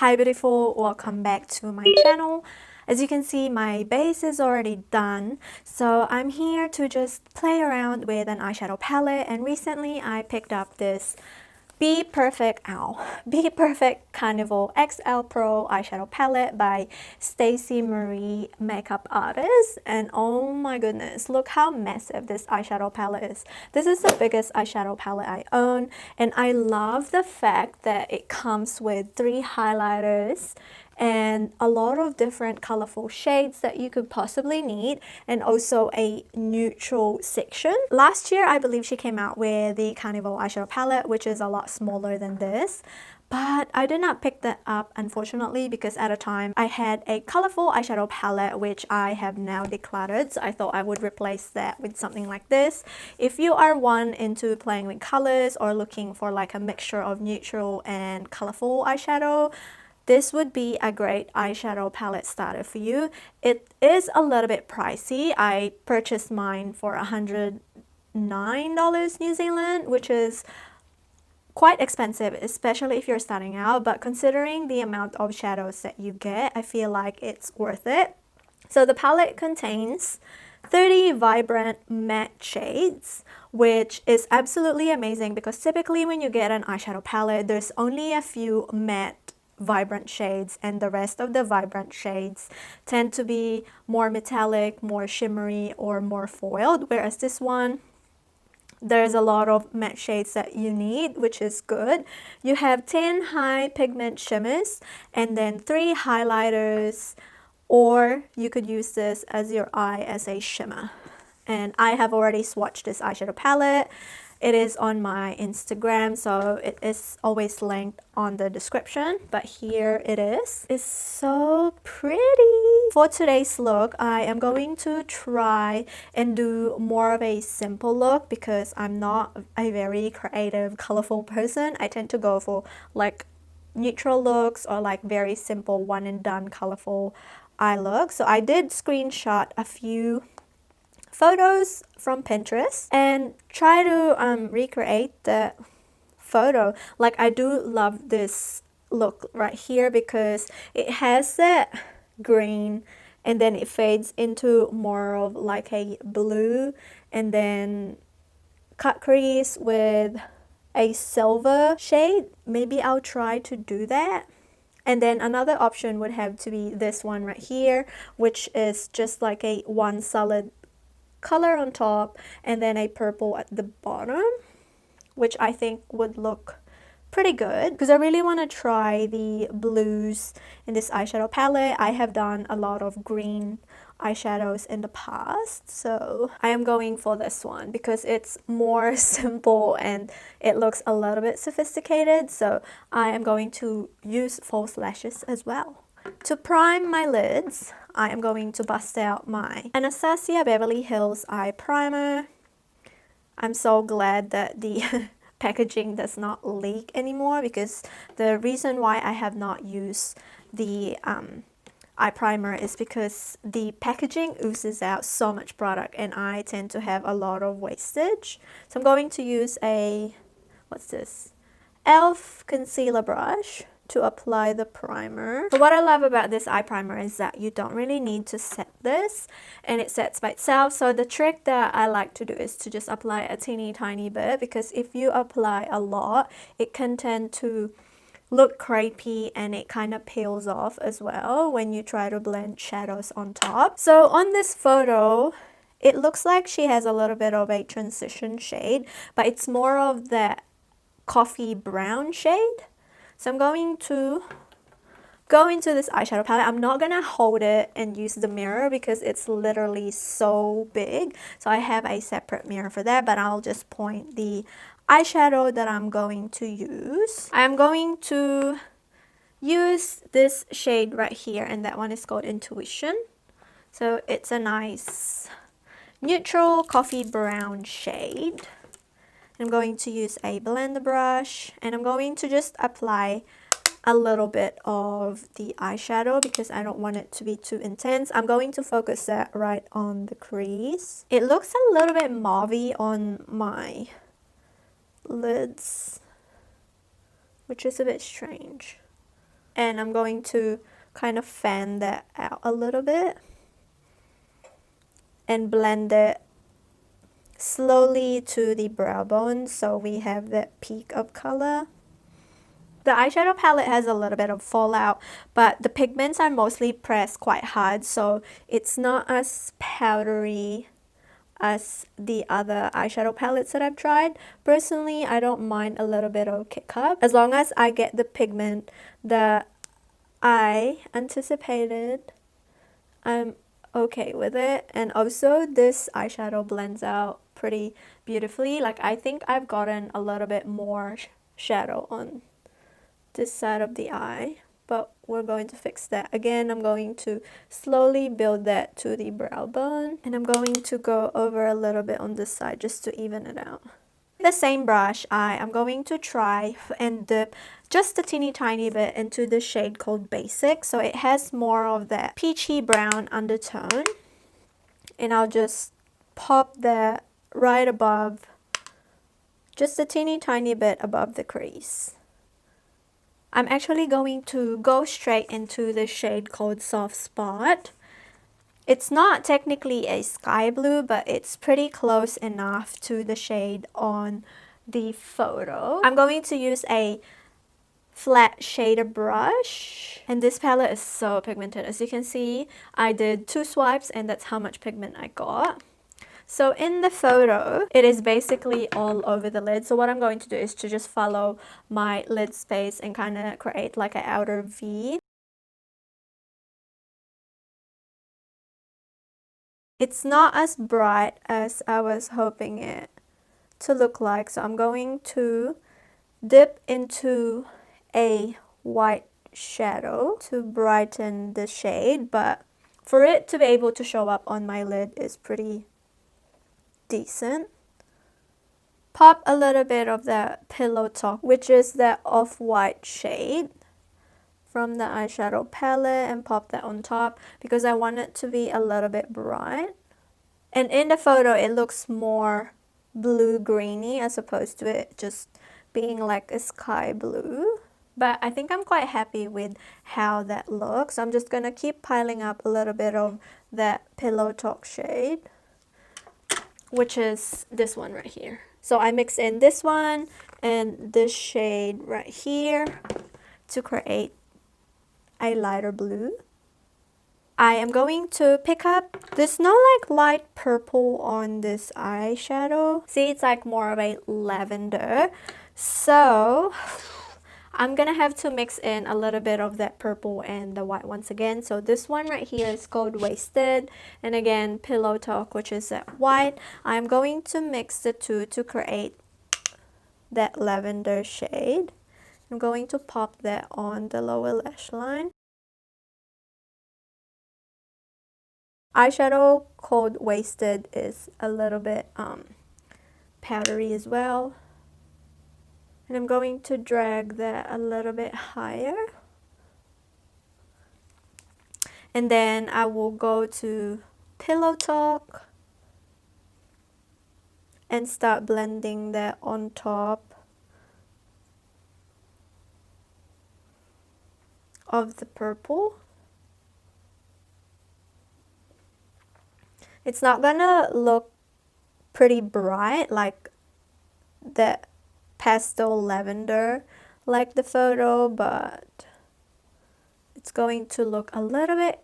Hi beautiful, welcome back to my channel. As you can see, my base is already done, so I'm here to just play around with an eyeshadow palette. And recently I picked up this BPerfect Carnival XL Pro eyeshadow palette by Stacey Marie makeup artist. And oh my goodness, look how massive this eyeshadow palette is. This is the biggest eyeshadow palette I own, and I love the fact that it comes with 3 highlighters and a lot of different colorful shades that you could possibly need, and also a neutral section. Last year I believe she came out with the Carnival eyeshadow palette, which is a lot smaller than this, but I did not pick that up unfortunately because at a time I had a colorful eyeshadow palette which I have now decluttered, so I thought I would replace that with something like this. If you are one into playing with colors or looking for like a mixture of neutral and colorful eyeshadow, this would be a great eyeshadow palette starter for you. It is a little bit pricey. I purchased mine for $109 New Zealand, which is quite expensive, especially if you're starting out, but considering the amount of shadows that you get, I feel like it's worth it. So the palette contains 30 vibrant matte shades, which is absolutely amazing because typically when you get an eyeshadow palette, there's only a few matte vibrant shades, and the rest of the vibrant shades tend to be more metallic, more shimmery, or more foiled, whereas this one, there's a lot of matte shades that you need, which is good. You have 10 high pigment shimmers and then 3 highlighters, or you could use this as your eye as a shimmer. And I have already swatched this eyeshadow palette. It is on my Instagram, so it is always linked on the description, but here it is. It's so pretty. For today's look, I am going to try and do more of a simple look because I'm not a very creative, colorful person. I tend to go for like neutral looks or like very simple one and done colorful eye looks. So I did screenshot a few photos from Pinterest and try to recreate the photo. Like, I do love this look right here because it has that green and then it fades into more of like a blue and then cut crease with a silver shade. Maybe I'll try to do that. And then another option would have to be this one right here, which is just like a one solid color on top and then a purple at the bottom, which I think would look pretty good because I really want to try the blues in this eyeshadow palette. I have done a lot of green eyeshadows in the past, so I am going for this one because it's more simple and it looks a little bit sophisticated, so I am going to use false lashes as well. To prime my lids, I am going to bust out my Anastasia Beverly Hills Eye Primer. I'm so glad that the packaging does not leak anymore because the reason why I have not used the eye primer is because the packaging oozes out so much product and I tend to have a lot of wastage. So I'm going to use a, what's this? e.l.f. concealer brush to apply the primer. So what I love about this eye primer is that you don't really need to set this and it sets by itself. So the trick that I like to do is to just apply a teeny tiny bit, because if you apply a lot, it can tend to look crepey and it kind of peels off as well when you try to blend shadows on top. So on this photo, it looks like she has a little bit of a transition shade, but it's more of that coffee brown shade. So I'm going to go into this eyeshadow palette. I'm not gonna hold it and use the mirror because it's literally so big. So I have a separate mirror for that, but I'll just point the eyeshadow that I'm going to use. I'm going to use this shade right here, and that one is called Intuition. So it's a nice neutral coffee brown shade. I'm going to use a blender brush and I'm going to just apply a little bit of the eyeshadow because I don't want it to be too intense. I'm going to focus that right on the crease. It looks a little bit mauvey on my lids, which is a bit strange. and I'm going to kind of fan that out a little bit and blend it slowly to the brow bone so we have that peak of color. The eyeshadow palette has a little bit of fallout, but the pigments are mostly pressed quite hard, so it's not as powdery as the other eyeshadow palettes that I've tried. Personally, I don't mind a little bit of kick up as long as I get the pigment that I anticipated. I'm okay with it. And also this eyeshadow blends out pretty beautifully. Like, I think I've gotten a little bit more shadow on this side of the eye, but we're going to fix that. Again, I'm going to slowly build that to the brow bone, and I'm going to go over a little bit on this side just to even it out. The same brush, I am going to try and dip just a teeny tiny bit into the shade called Basic, so it has more of that peachy brown undertone, and I'll just pop that right above, just a teeny tiny bit above the crease. I'm actually going to go straight into the shade called Soft Spot. It's not technically a sky blue, but it's pretty close enough to the shade on the photo. I'm going to use a flat shader brush, and this palette is so pigmented. As you can see, I did 2 swipes and that's how much pigment I got. So in the photo, it is basically all over the lid. So what I'm going to do is to just follow my lid space and kind of create like an outer V. It's not as bright as I was hoping it to look like. So I'm going to dip into a white shadow to brighten the shade. But for it to be able to show up on my lid is pretty decent. Pop a little bit of that Pillow Talk, which is that off-white shade from the eyeshadow palette, and pop that on top because I want it to be a little bit bright. And in the photo, it looks more blue-greeny as opposed to it just being like a sky blue. But I think I'm quite happy with how that looks. I'm just gonna keep piling up a little bit of that Pillow Talk shade, which is this one right here. So I mix in this one and this shade right here to create a lighter blue. I am going to pick up, there's no like light purple on this eyeshadow. See, it's like more of a lavender. So I'm gonna have to mix in a little bit of that purple and the white once again. So this one right here is called Wasted, and again Pillow Talk, which is that white. I'm going to mix the two to create that lavender shade. I'm going to pop that on the lower lash line. Eyeshadow called Wasted is a little bit powdery as well. And I'm going to drag that a little bit higher. And then I will go to Pillow Talk and start blending that on top of the purple. It's not gonna look pretty bright like that pastel lavender like the photo, but it's going to look a little bit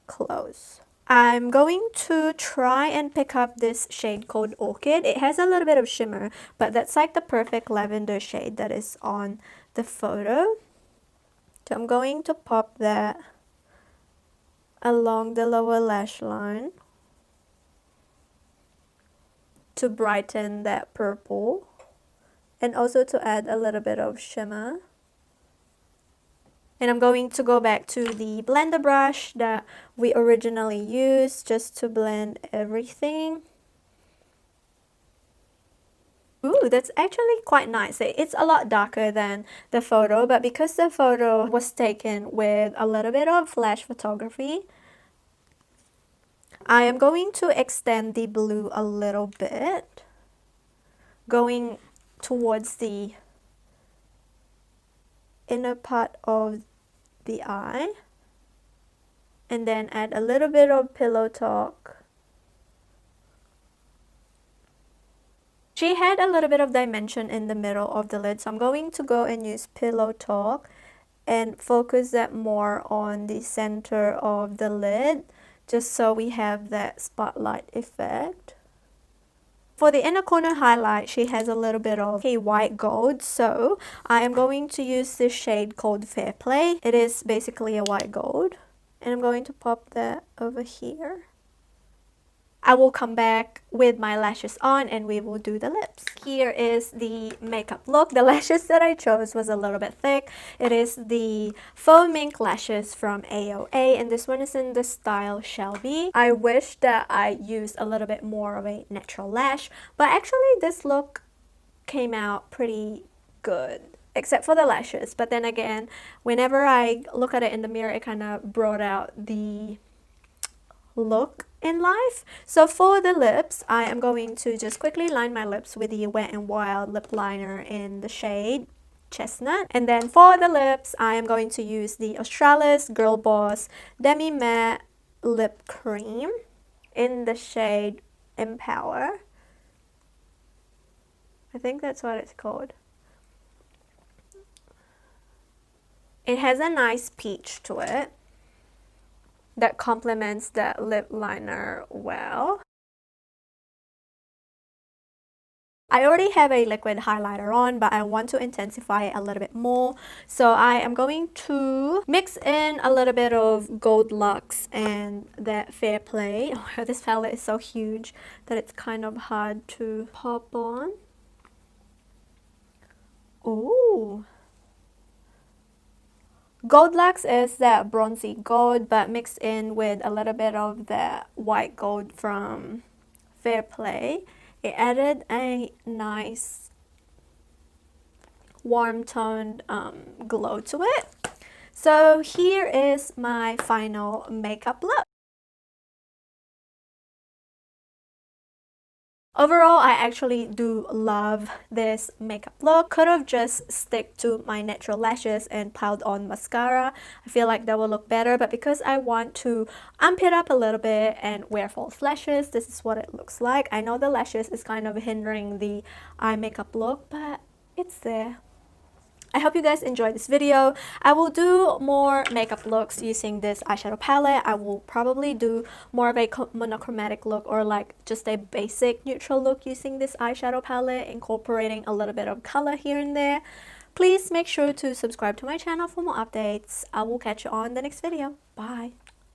close. I'm going to try and pick up this shade called Orchid. It has a little bit of shimmer, but that's like the perfect lavender shade that is on the photo. So I'm going to pop that along the lower lash line to brighten that purple, and also to add a little bit of shimmer. And I'm going to go back to the blender brush that we originally used just to blend everything. Ooh, that's actually quite nice. It's a lot darker than the photo, but because the photo was taken with a little bit of flash photography, I am going to extend the blue a little bit, going towards the inner part of the eye. And then add a little bit of Pillow Talk. She had a little bit of dimension in the middle of the lid, so I'm going to go and use Pillow Talk and focus that more on the center of the lid, just so we have that spotlight effect. For the inner corner highlight, she has a little bit of a white gold, so I am going to use this shade called Fair Play. It is basically a white gold, and I'm going to pop that over here. I will come back with my lashes on and we will do the lips. Here is the makeup look. The lashes that I chose was a little bit thick. It is the Faux Mink lashes from AOA, and this one is in the style Shelby. I wish that I used a little bit more of a natural lash, but actually this look came out pretty good, except for the lashes. But then again, whenever I look at it in the mirror, it kind of brought out the look in life. So for the lips, I am going to just quickly line my lips with the Wet n Wild lip liner in the shade Chestnut. And then for the lips, I am going to use the Australis Girl Boss Demi Matte Lip Cream in the shade Empower. I think that's what it's called. It has a nice peach to it that complements that lip liner well. I already have a liquid highlighter on, but I want to intensify it a little bit more. So I am going to mix in a little bit of Gold Luxe and that Fair Play. Oh, this palette is so huge that it's kind of hard to pop on. Ooh. Gold Luxe is that bronzy gold, but mixed in with a little bit of the white gold from Fair Play. It added a nice warm toned glow to it. So here is my final makeup look. Overall, I actually do love this makeup look. Could have just stick to my natural lashes and piled on mascara. I feel like that will look better, but because I want to amp it up a little bit and wear false lashes, this is what it looks like. I know the lashes is kind of hindering the eye makeup look, but it's there. I hope you guys enjoyed this video. I will do more makeup looks using this eyeshadow palette. I will probably do more of a monochromatic look or like just a basic neutral look using this eyeshadow palette, incorporating a little bit of color here and there. Please make sure to subscribe to my channel for more updates. I will catch you on the next video. Bye.